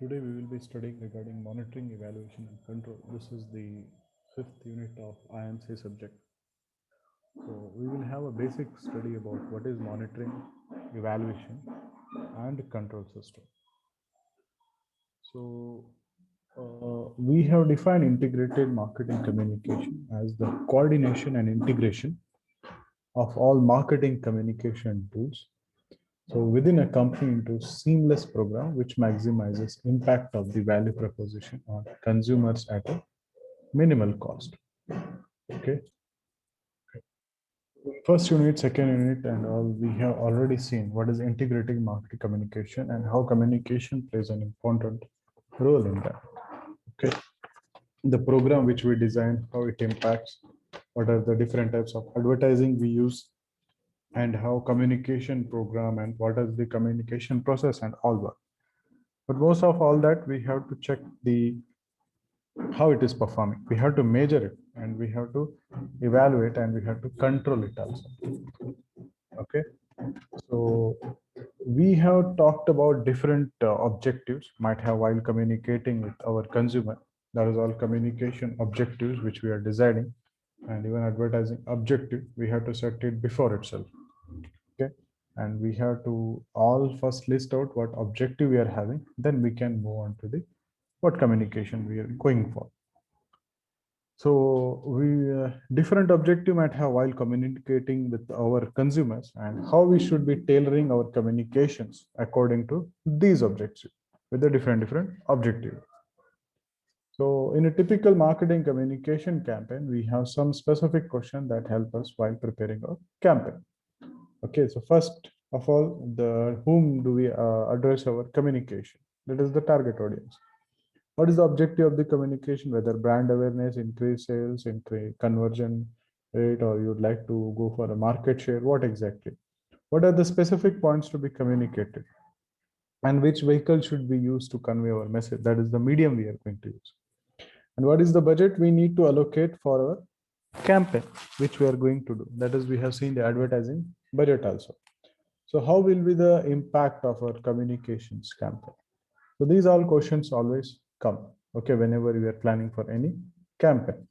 Today we will be studying regarding monitoring, evaluation and control. This is the fifth unit of IMC subject. So we will have a basic study about what is monitoring, evaluation and control system. So we have defined integrated marketing communication as the coordination and integration of all marketing communication tools. So within a company into seamless program which maximizes impact of the value proposition on consumers at a minimal cost. Okay. First unit, second unit, and all we have already seen what is integrating marketing communication and how communication plays an important role in that. Okay. The program which we design, how it impacts, what are the different types of advertising we use, and how communication program and what is the communication process and all that. But most of all that we have to check the how it is performing. We have to measure it and we have to evaluate and we have to control it also. Okay. So we have talked about different objectives might have while communicating with our consumer. That is all communication objectives which we are deciding, and even advertising objective we have to set it before itself. Okay, and we have to all first list out what objective we are having. Then we can move on to the what communication we are going for. So we different objective might have while communicating with our consumers and how we should be tailoring our communications according to these objectives with the different objective. So in a typical marketing communication campaign, we have some specific question that help us while preparing our campaign. Okay, so first of all, the whom do we address our communication? That is the target audience. What is the objective of the communication? Whether brand awareness, increase sales, increase conversion rate, or you'd like to go for a market share? What exactly? What are the specific points to be communicated? And which vehicle should be used to convey our message? That is the medium we are going to use. And what is the budget we need to allocate for our campaign, which we are going to do? That is, we have seen the advertising budget also. So how will be the impact of our communications campaign? So these all questions always come, okay, whenever we are planning for any campaign.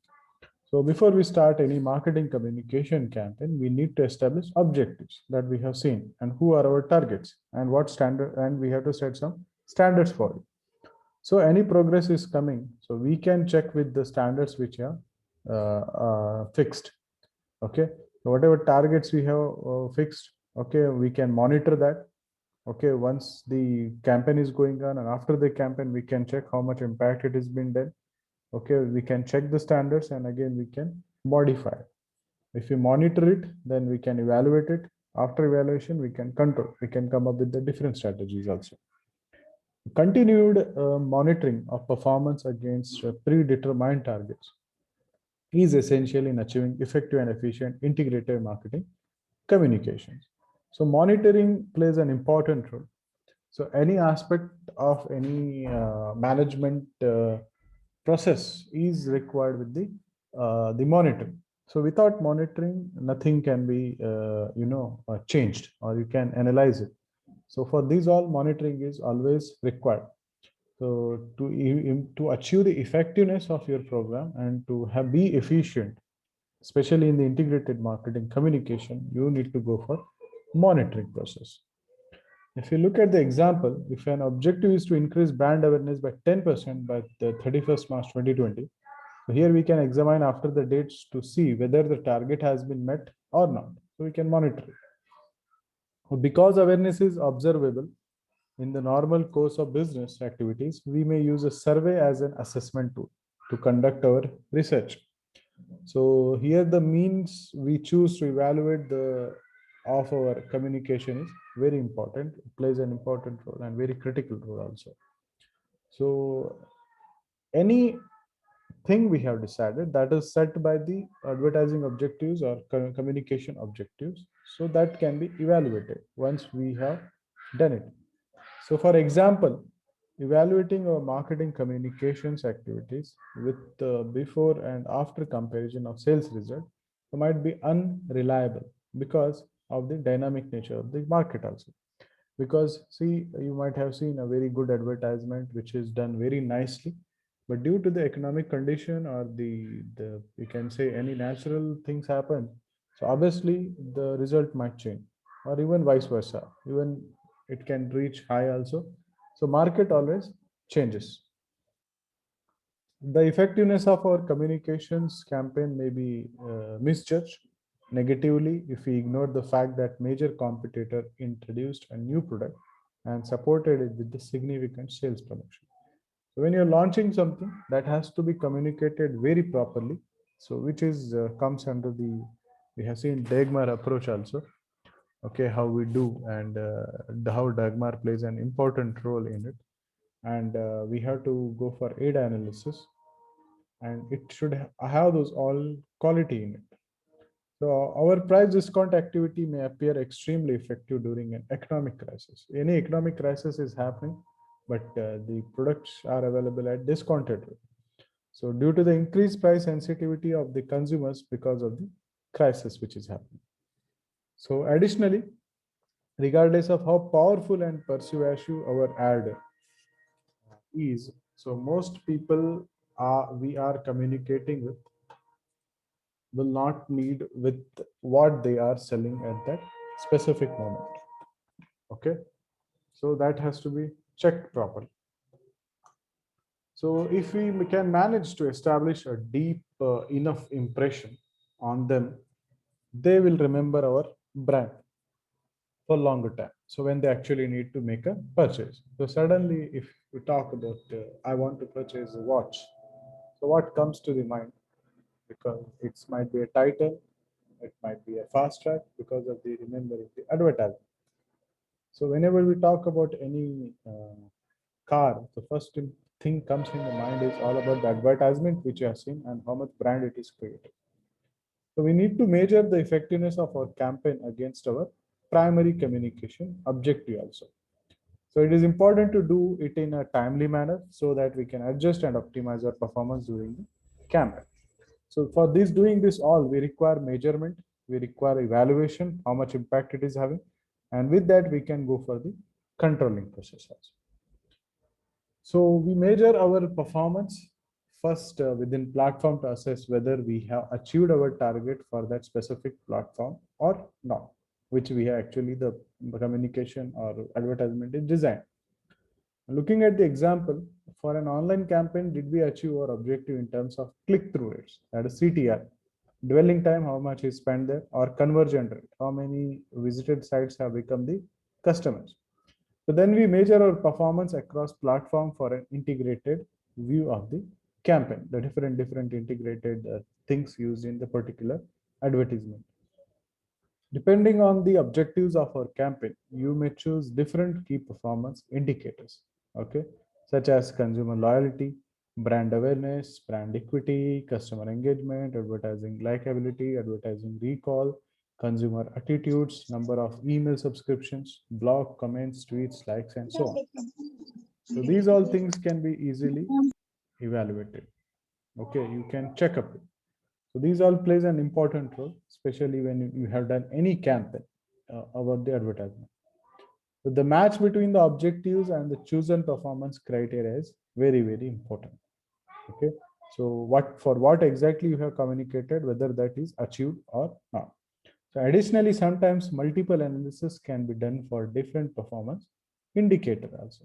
So before we start any marketing communication campaign, we need to establish objectives that we have seen and who are our targets and what standard, and we have to set some standards for it. So any progress is coming, so we can check with the standards which are fixed. Okay, so whatever targets we have fixed, okay, we can monitor that. Okay, once the campaign is going on and after the campaign we can check how much impact it has been done. Okay, we can check the standards and again we can modify. If we monitor it, then we can evaluate it. After evaluation we can control, we can come up with the different strategies also. Continued monitoring of performance against predetermined targets is essential in achieving effective and efficient integrated marketing communications. So monitoring plays an important role. So any aspect of any management process is required with the monitoring. So without monitoring, nothing can be changed or you can analyze it. So for these all, monitoring is always required. So to achieve the effectiveness of your program and to have be efficient, especially in the integrated marketing communication, you need to go for monitoring process. If you look at the example, if an objective is to increase brand awareness by 10% by the 31st March 2020, so here we can examine after the dates to see whether the target has been met or not. So we can monitor it. Because awareness is observable in the normal course of business activities, we may use a survey as an assessment tool to conduct our research. So here the means we choose to evaluate the of our communication is very important. It plays an important role and very critical role also. So any thing we have decided that is set by the advertising objectives or communication objectives, so that can be evaluated once we have done it. So for example, evaluating our marketing communications activities with before and after comparison of sales result might be unreliable because of the dynamic nature of the market also. Because see, you might have seen a very good advertisement which is done very nicely, but due to the economic condition or the you can say any natural things happen, so obviously the result might change, or even vice versa, even it can reach high also. So market always changes. The effectiveness of our communications campaign may be misjudged negatively if we ignore the fact that major competitor introduced a new product and supported it with the significant sales promotion. So when you're launching something, that has to be communicated very properly. So which is comes under the, we have seen Dagmar approach also. Okay, how we do, and how Dagmar plays an important role in it. And we have to go for AIDA analysis, and it should have those all quality in it. So our price discount activity may appear extremely effective during an economic crisis. Any economic crisis is happening, but the products are available at discounted rate. So due to the increased price sensitivity of the consumers because of the crisis which is happening. So additionally, regardless of how powerful and persuasive our ad is, so most people are we are communicating with will not need with what they are selling at that specific moment. Okay, so that has to be checked properly. So if we can manage to establish a deep enough impression on them, they will remember our brand for longer time. So when they actually need to make a purchase, so suddenly if we talk about I want to purchase a watch, so what comes to the mind? Because it might be a title, it might be a fast track because of the remembering the advertisement. So whenever we talk about any car, the first thing comes in the mind is all about the advertisement which you have seen and how much brand it is created. So we need to measure the effectiveness of our campaign against our primary communication objective also. So it is important to do it in a timely manner so that we can adjust and optimize our performance during the campaign. So for this, doing this all, we require measurement, we require evaluation, how much impact it is having, and with that we can go for the controlling process also. So we measure our performance first within platform to assess whether we have achieved our target for that specific platform or not, which we have actually the communication or advertisement is designed. Looking at the example, for an online campaign, did we achieve our objective in terms of click-through rates, that is CTR, dwelling time, how much is spent there, or conversion rate, how many visited sites have become the customers. So then we measure our performance across platform for an integrated view of the campaign, the different integrated things used in the particular advertisement. Depending on the objectives of our campaign, you may choose different key performance indicators, okay, such as consumer loyalty, brand awareness, brand equity, customer engagement, advertising likability, advertising recall, consumer attitudes, number of email subscriptions, blog comments, tweets, likes, and so on. So these all things can be easily evaluated. Okay, you can check up it. So these all plays an important role, especially when you have done any campaign about the advertisement. So the match between the objectives and the chosen performance criteria is very important. Okay, so what exactly you have communicated, whether that is achieved or not. So additionally, sometimes multiple analysis can be done for different performance indicator also.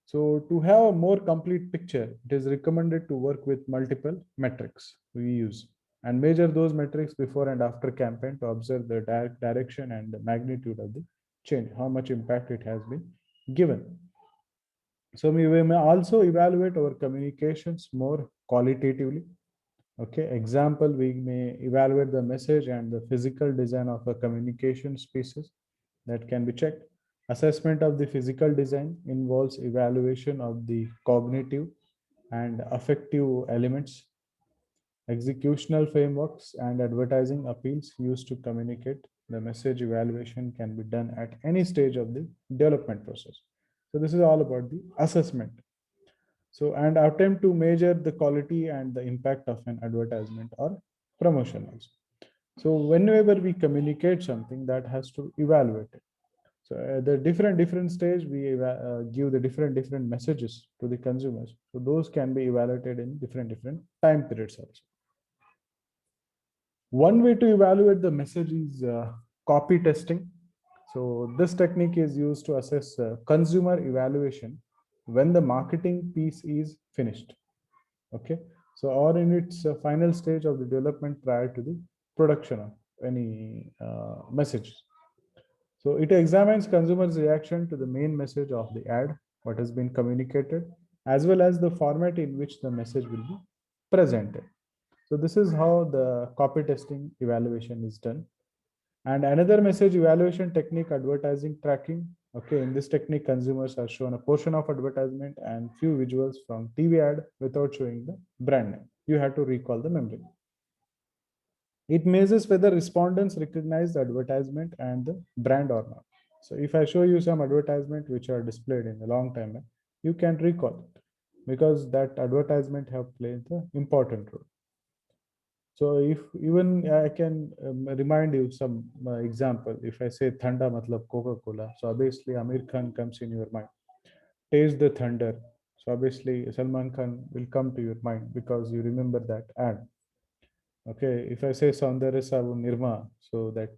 So to have a more complete picture, it is recommended to work with multiple metrics we use and measure those metrics before and after campaign to observe the direction and the magnitude of the change, how much impact it has been given. So we may also evaluate our communications more qualitatively. Okay, example, we may evaluate the message and the physical design of a communication pieces that can be checked. Assessment of the physical design involves evaluation of the cognitive and affective elements, executional frameworks, and advertising appeals used to communicate. The message evaluation can be done at any stage of the development process. So this is all about the assessment. So, and attempt to measure the quality and the impact of an advertisement or promotion also. So whenever we communicate something, that has to evaluate it. So at the different stage, we give the different messages to the consumers. So those can be evaluated in different time periods also. One way to evaluate the message is copy testing. So this technique is used to assess consumer evaluation when the marketing piece is finished. Okay, so or in its final stage of the development prior to the production of any message. So it examines consumers' reaction to the main message of the ad, what has been communicated, as well as the format in which the message will be presented. So this is how the copy testing evaluation is done. And another message evaluation technique, advertising tracking. Okay, in this technique, consumers are shown a portion of advertisement and few visuals from TV ad without showing the brand name. You have to recall the memory. It measures whether respondents recognize the advertisement and the brand or not. So if I show you some advertisement which are displayed in a long time, you can recall it because that advertisement have played the important role. So if even I can remind you some example, if I say Thanda matlab Coca-Cola, so obviously Amir Khan comes in your mind. Taste the thunder. So obviously Salman Khan will come to your mind because you remember that ad. Okay, if I say Saundarya Sabu Nirma, so that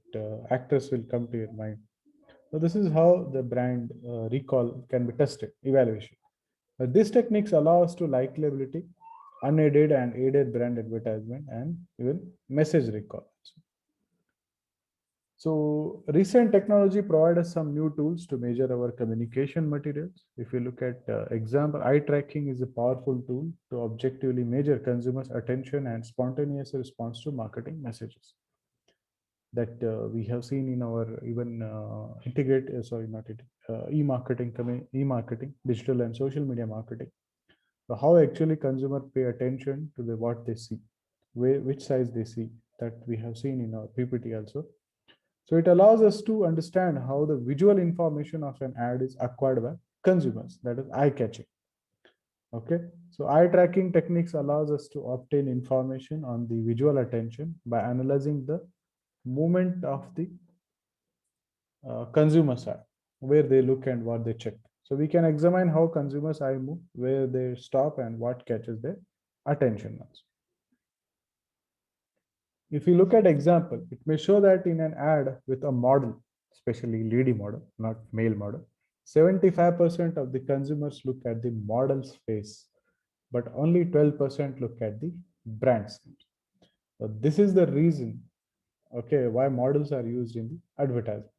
actress will come to your mind. So this is how the brand recall can be tested, evaluation. These techniques allow us to likability, unaided and aided brand advertisement, and even message recall. So recent technology provides us some new tools to measure our communication materials. If you look at example, eye tracking is a powerful tool to objectively measure consumers' attention and spontaneous response to marketing messages that we have seen in our even integrate, sorry, not it, e-marketing, e-marketing, digital and social media marketing. So how actually consumer pay attention to the what they see, which size they see, that we have seen in our PPT also. So it allows us to understand how the visual information of an ad is acquired by consumers, that is eye catching. Okay, so eye tracking techniques allows us to obtain information on the visual attention by analyzing the movement of the consumer side, where they look and what they check. So we can examine how consumers eye move, where they stop and what catches their attention. If you look at example, it may show that in an ad with a model, especially lady model, not male model, 75% of the consumers look at the model's face, but only 12% look at the brand's. So this is the reason, okay, why models are used in the advertisement.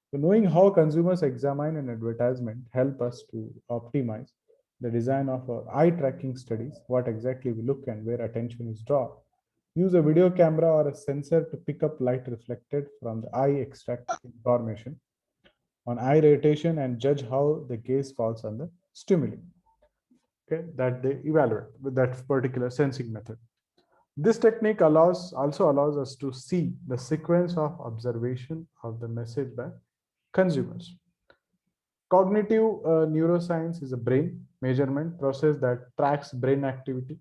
So knowing how consumers examine an advertisement help us to optimize the design of our eye tracking studies, what exactly we look and where attention is drawn. Use a video camera or a sensor to pick up light reflected from the eye, extract information on eye rotation and judge how the gaze falls on the stimuli. Okay, that they evaluate with that particular sensing method. This technique also allows us to see the sequence of observation of the message by consumers. Cognitive neuroscience is a brain measurement process that tracks brain activity.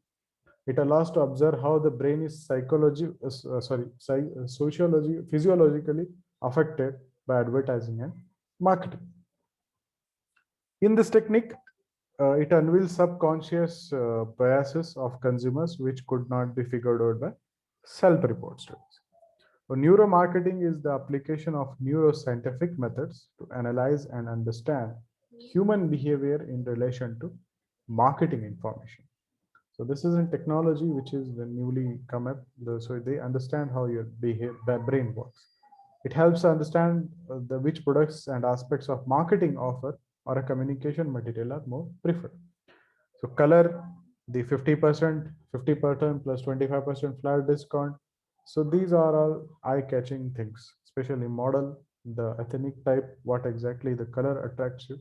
It allows to observe how the brain is sociology, physiologically affected by advertising and marketing. In this technique, it unveils subconscious biases of consumers which could not be figured out by self-report studies. So neuromarketing is the application of neuroscientific methods to analyze and understand human behavior in relation to marketing information. So this is a technology which is the newly come up. So they understand how your brain works. It helps understand the which products and aspects of marketing offer or a communication material are more preferred. So color, the 50%, 50% plus 25% flat discount. So these are all eye-catching things, especially model, the ethnic type, what exactly the color attracts you.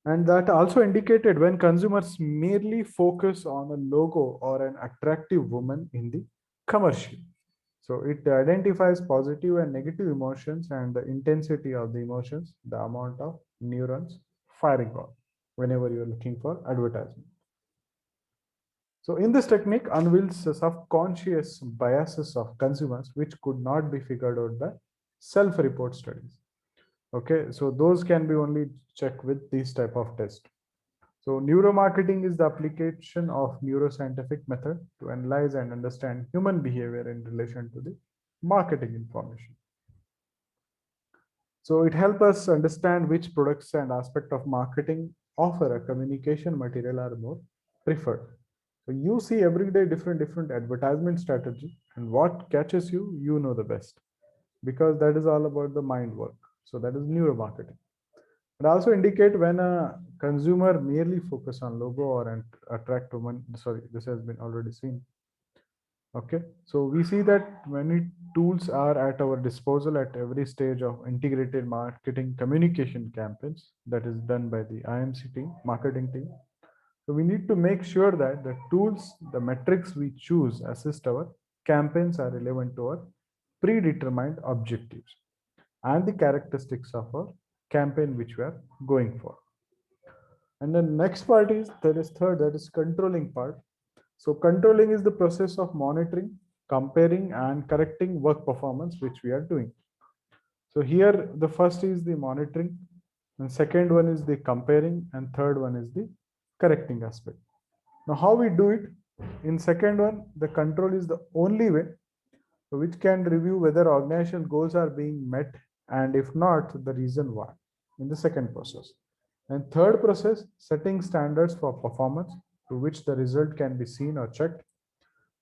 And that also indicated when consumers merely focus on a logo or an attractive woman in the commercial. So it identifies positive and negative emotions and the intensity of the emotions, the amount of neurons firing on whenever you're looking for advertisement. So in this technique unveils the subconscious biases of consumers which could not be figured out by self-report studies. Okay, so those can be only checked with these type of tests. So neuromarketing is the application of neuroscientific method to analyze and understand human behavior in relation to the marketing information. So it helps us understand which products and aspect of marketing offer a communication material are more preferred. So you see every day different advertisement strategy, and what catches you, you know the best, because that is all about the mind work. So that is neuromarketing. It also indicate when a consumer merely focus on logo or an attract women. Sorry, this has been already seen. Okay, so we see that many tools are at our disposal at every stage of integrated marketing communication campaigns that is done by the IMC team, marketing team. So we need to make sure that the tools, the metrics we choose assist our campaigns are relevant to our predetermined objectives and the characteristics of our campaign which we are going for. And the next part is that is third, that is controlling part. So controlling is the process of monitoring, comparing and correcting work performance which we are doing. So here the first is the monitoring, and second one is the comparing, and third one is the correcting aspect. Now how we do it? In second one, the control is the only way which can review whether organizational goals are being met, and if not, the reason why in the second process. And third process, setting standards for performance to which the result can be seen or checked.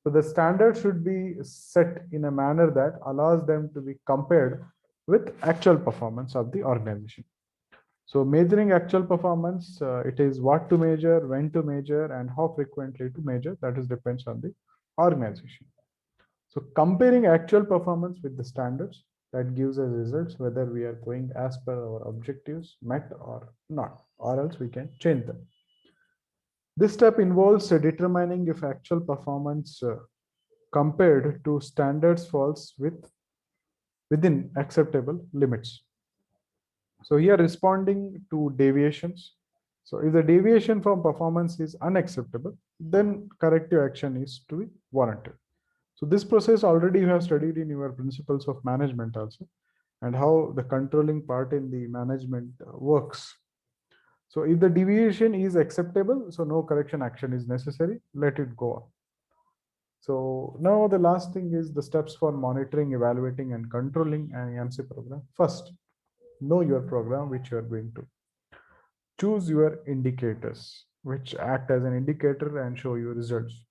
So the standard should be set in a manner that allows them to be compared with actual performance of the organization. So measuring actual performance, it is what to measure, when to measure, and how frequently to measure. That is depends on the organization. So comparing actual performance with the standards, that gives us results whether we are going as per our objectives met or not, or else we can change them. This step involves determining if actual performance compared to standards falls within acceptable limits. So here responding to deviations. So if the deviation from performance is unacceptable, then corrective action is to be warranted. So this process already you have studied in your principles of management also, and how the controlling part in the management works. So if the deviation is acceptable, so no correction action is necessary, let it go on. So now the last thing is the steps for monitoring, evaluating, and controlling an EMC program. First, know your program which you are going to. Choose your indicators, which act as an indicator and show you results.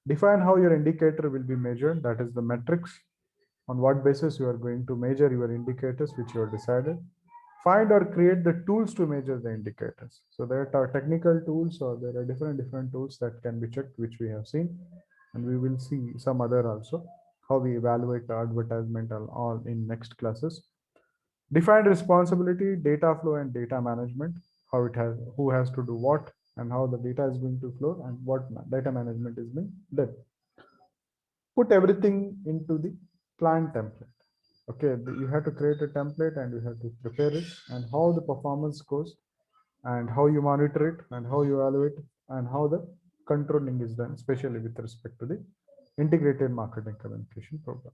Define how your indicator will be measured, that is the metrics, on what basis you are going to measure your indicators, which you have decided. Find or create the tools to measure the indicators. So there are technical tools, or there are different tools that can be checked, which we have seen, and we will see some other also, how we evaluate the advertisement and all in next classes. Define responsibility, data flow, and data management, how it has, who has to do what, and how the data is going to flow, and what data management is being done. Put everything into the plan template. Okay, you have to create a template and you have to prepare it, and how the performance goes, and how you monitor it, and how you evaluate, and how the controlling is done, especially with respect to the integrated marketing communication program.